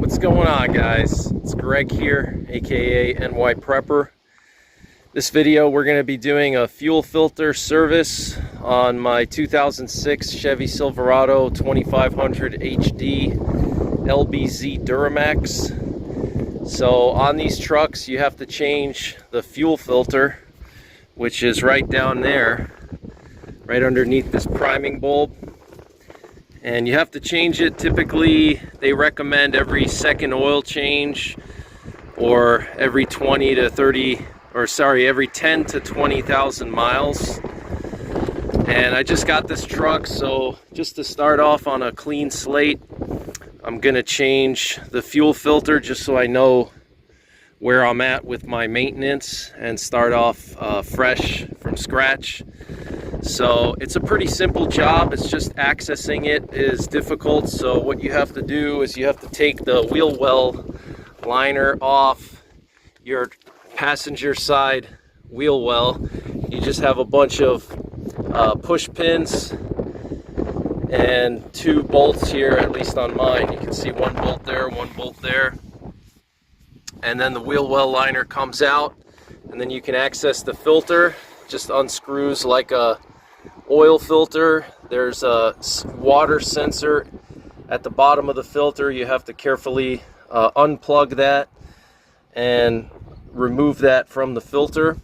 What's going on, guys? It's Greg here, aka NYPrepper. This video we're going to be doing a fuel filter service on my 2006 Chevy Silverado 2500 HD LBZ Duramax. So on these trucks you have to change the fuel filter, which is right down there, right underneath this priming bulb. And you have to change it. Typically they recommend every second oil change, or every 10 to 20,000 miles. And I just got this truck, so just to start off on a clean slate, I'm gonna change the fuel filter just so I know where I'm at with my maintenance and start off fresh from scratch. So it's a pretty simple job. It's just accessing it is difficult. So what you have to do is you have to take the wheel well liner off your passenger side wheel well. You just have a bunch of push pins and 2 bolts here, at least on mine. You can see 1 bolt there, 1 bolt there. And then the wheel well liner comes out, and then you can access the filter. Just unscrews like a oil filter. There's a water sensor at the bottom of the filter. You have to carefully unplug that and remove that from the filter,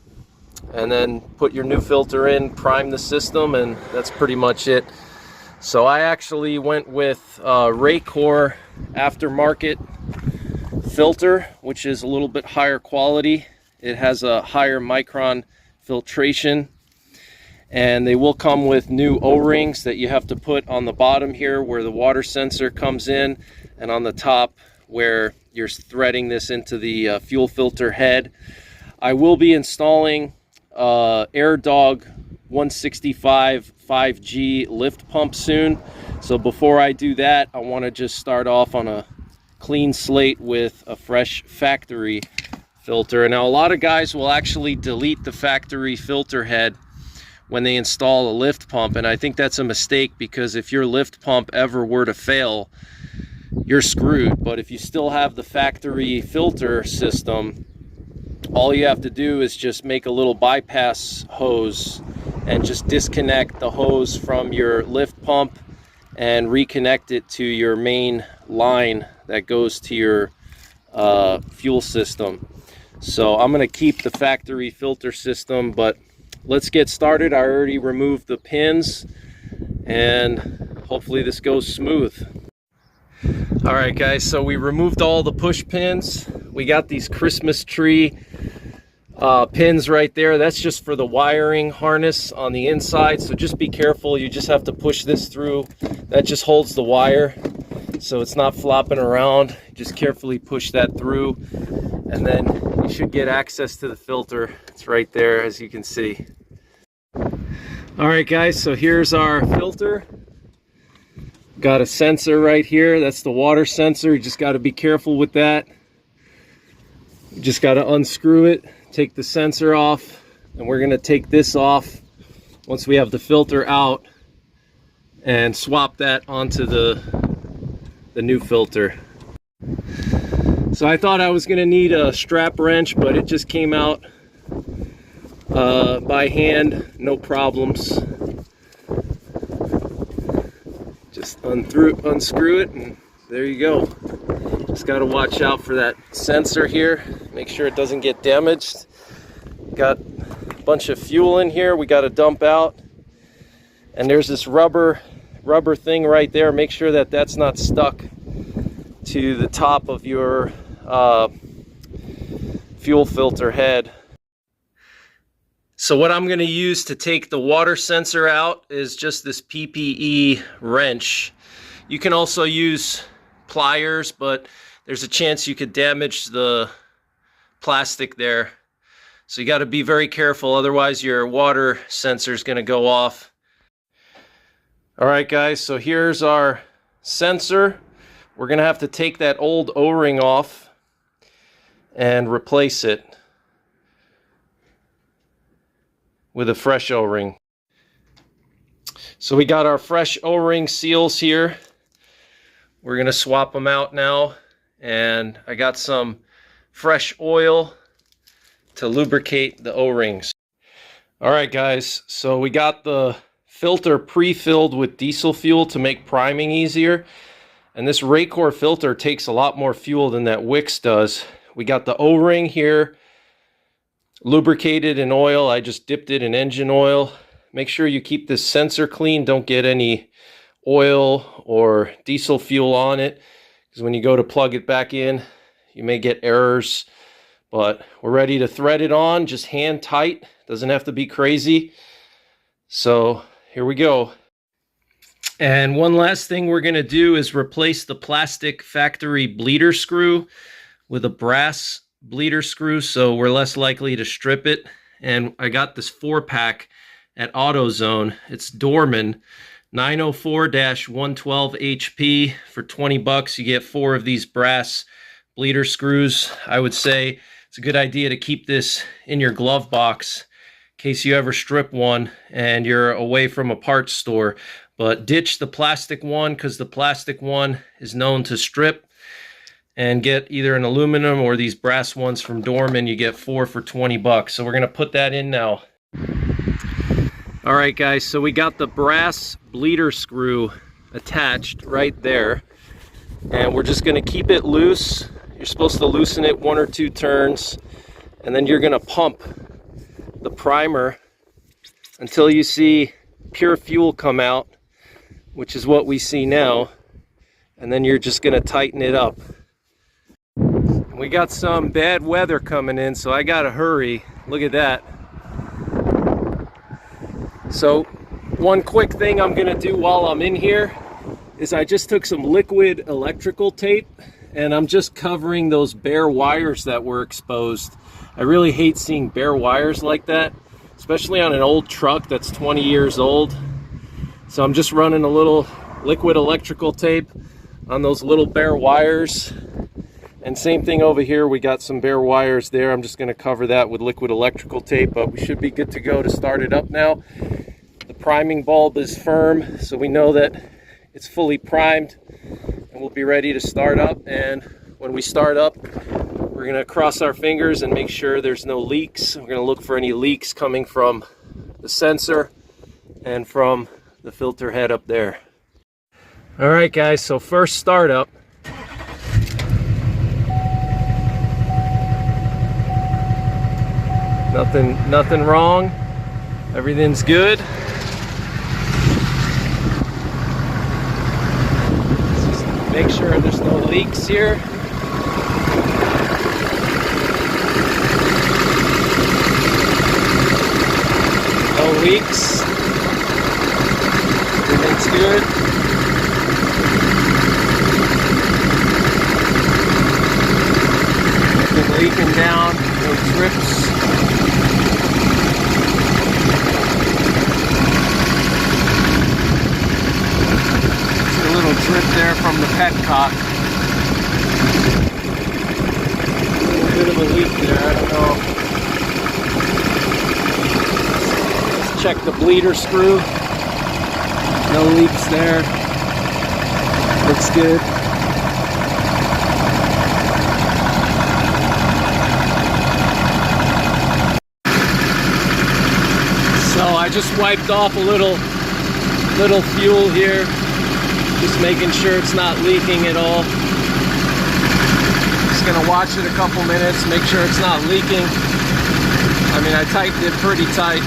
and then put your new filter in, prime the system, and that's pretty much it. So I actually went with Raycor aftermarket filter, which is a little bit higher quality. It has a higher micron filtration, and they will come with new O-rings that you have to put on the bottom here where the water sensor comes in, and on the top where you're threading this into the fuel filter head. I will be installing AirDog 165 5G lift pump soon. So before I do that, I want to just start off on a clean slate with a fresh factory filter. And now a lot of guys will actually delete the factory filter head when they install a lift pump, and I think that's a mistake, because if your lift pump ever were to fail, you're screwed. But if you still have the factory filter system, all you have to do is just make a little bypass hose and just disconnect the hose from your lift pump and reconnect it to your main line that goes to your fuel system. So I'm going to keep the factory filter system, but let's get started. I already removed the pins, and hopefully this goes smooth. All right, guys, so we removed all the push pins. We got these Christmas tree pins right there. That's just for the wiring harness on the inside, so just be careful. You just have to push this through. That just holds the wire so it's not flopping around. Just carefully push that through, and then you should get access to the filter. It's right there, as you can see. All right, guys, so here's our filter. Got a sensor right here. That's the water sensor. You just got to be careful with that. You just got to unscrew it, take the sensor off, and we're going to take this off once we have the filter out and swap that onto the new filter. So I thought I was going to need a strap wrench, but it just came out by hand, no problems. Just unscrew it, and there you go. Just got to watch out for that sensor here, make sure it doesn't get damaged. Got a bunch of fuel in here we got to dump out, and there's this rubber thing right there. Make sure that that's not stuck to the top of your fuel filter head. So what I'm going to use to take the water sensor out is just this PPE wrench. You can also use pliers, but there's a chance you could damage the plastic there. So you got to be very careful, otherwise your water sensor is going to go off. All right, guys, so here's our sensor. We're going to have to take that old O-ring off and replace it with a fresh O-ring. So we got our fresh O-ring seals here. We're going to swap them out now and I got some fresh oil to lubricate the O-rings. All right, guys, so we got the filter pre-filled with diesel fuel to make priming easier. And this Raycor filter takes a lot more fuel than that Wix does. We got the O-ring here lubricated in oil. I just dipped it in engine oil. Make sure you keep this sensor clean. Don't get any oil or diesel fuel on it, because when you go to plug it back in, you may get errors. But we're ready to thread it on, just hand tight. Doesn't have to be crazy. So here we go. And one last thing we're going to do is replace the plastic factory bleeder screw with a brass bleeder screw, so we're less likely to strip it. And I got this 4-pack at AutoZone. It's Dorman 904-112 HP for 20 bucks. You get 4 of these brass bleeder screws. I would say it's a good idea to keep this in your glove box in case you ever strip one and you're away from a parts store. But ditch the plastic one, because the plastic one is known to strip, and get either an aluminum or these brass ones from Dorman. You get 4 for 20 bucks. So we're going to put that in now. All right, guys, so we got the brass bleeder screw attached right there, and we're just going to keep it loose. You're supposed to loosen it 1 or 2 turns, and then you're going to pump the primer until you see pure fuel come out, which is what we see now, and then you're just going to tighten it up. We got some bad weather coming in, so I got to hurry. Look at that. So one quick thing I'm going to do while I'm in here is I just took some liquid electrical tape, and I'm just covering those bare wires that were exposed. I really hate seeing bare wires like that, especially on an old truck that's 20 years old. So I'm just running a little liquid electrical tape on those little bare wires. And same thing over here, we got some bare wires there. I'm just going to cover that with liquid electrical tape, but we should be good to go to start it up now. The priming bulb is firm, so we know that it's fully primed, and we'll be ready to start up. And when we start up, we're going to cross our fingers and make sure there's no leaks. We're going to look for any leaks coming from the sensor and from the filter head up there. All right, guys, so first startup. Nothing wrong. Everything's good. Just make sure there's no leaks here. No leaks. Everything's good. Nothing leaking down. No trips. Trip there from the petcock. A little bit of a leak there, I don't know. Let's check the bleeder screw. No leaks there. Looks good. So I just wiped off a little fuel here. Just making sure it's not leaking at all. Just gonna watch it a couple minutes, make sure it's not leaking. I mean, I tightened it pretty tight.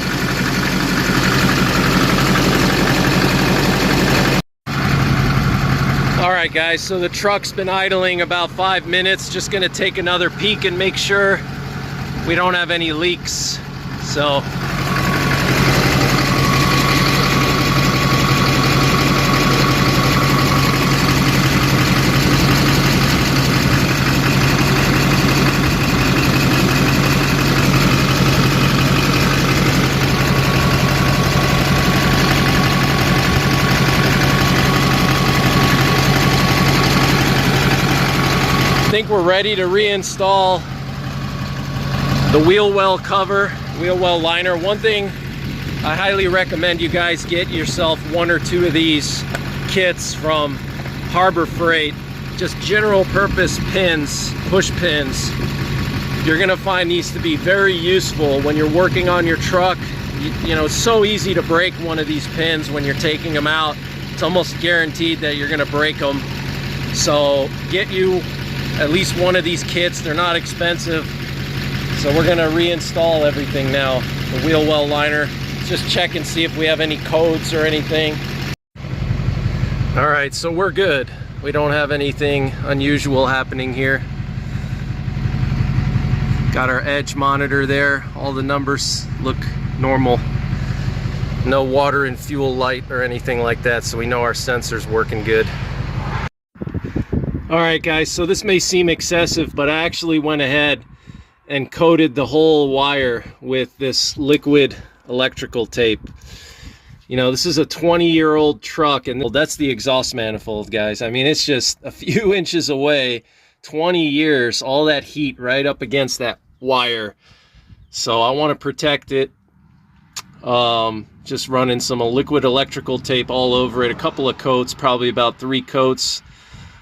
All right, guys, so the truck's been idling about 5 minutes. Just gonna take another peek and make sure we don't have any leaks. So I think we're ready to reinstall the wheel well cover, wheel well liner. One thing I highly recommend you guys get yourself 1 or 2 of these kits from Harbor Freight. just general purpose pins, push pins, you're gonna find these to be very useful when you're working on your truck. You know, it's so easy to break one of these pins when you're taking them out. It's almost guaranteed that you're gonna break them. So get you at least one of these kits. They're not expensive. So we're gonna reinstall everything now. The wheel well liner. Just check and see if we have any codes or anything. All right, so we're good. We don't have anything unusual happening here. Got our edge monitor there. All the numbers look normal. No water and fuel light or anything like that, so we know our sensor's working good. All right, guys, so this may seem excessive, but I actually went ahead and coated the whole wire with this liquid electrical tape. You know, this is a 20-year-old truck, and that's the exhaust manifold, guys. I mean, it's just a few inches away, 20 years, all that heat right up against that wire. So I want to protect it. Just running some liquid electrical tape all over it, a couple of coats, probably about 3 coats,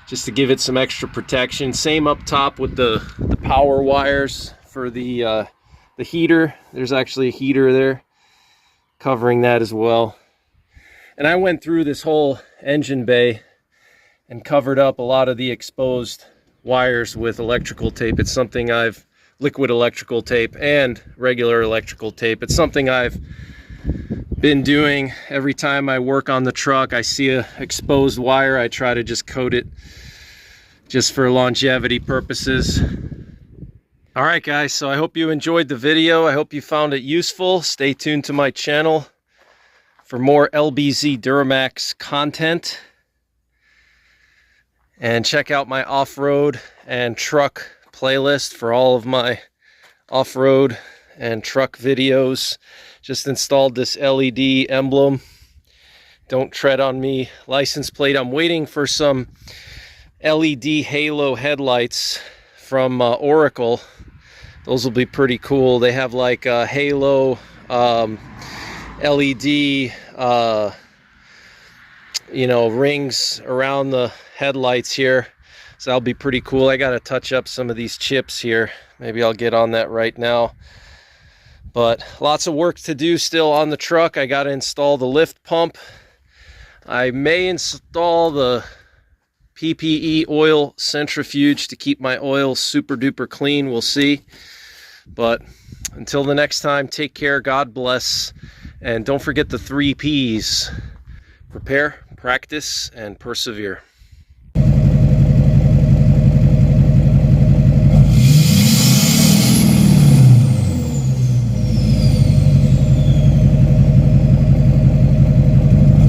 just to give it some extra protection. Same up top with the power wires for the heater. There's actually a heater there covering that as well. And I went through this whole engine bay and covered up a lot of the exposed wires with electrical tape. It's something liquid electrical tape and regular electrical tape. It's something I've been doing every time I work on the truck. I see a exposed wire, I try to just coat it just for longevity purposes. All right, guys, so I hope you enjoyed the video. I hope you found it useful. Stay tuned to my channel for more LBZ Duramax content. And check out my off-road and truck playlist for all of my off-road and truck videos. Just installed this LED emblem, "Don't Tread on Me" license plate. I'm waiting for some LED halo headlights from Oracle. Those will be pretty cool. They have like a halo LED you know, rings around the headlights here, so that'll be pretty cool. I gotta touch up some of these chips here. Maybe I'll get on that right now, but lots of work to do still on the truck. I gotta install the lift pump. I may install the PPE oil centrifuge to keep my oil super duper clean. We'll see. But until the next time, take care, God bless, and don't forget the 3 P's: prepare, practice, and persevere.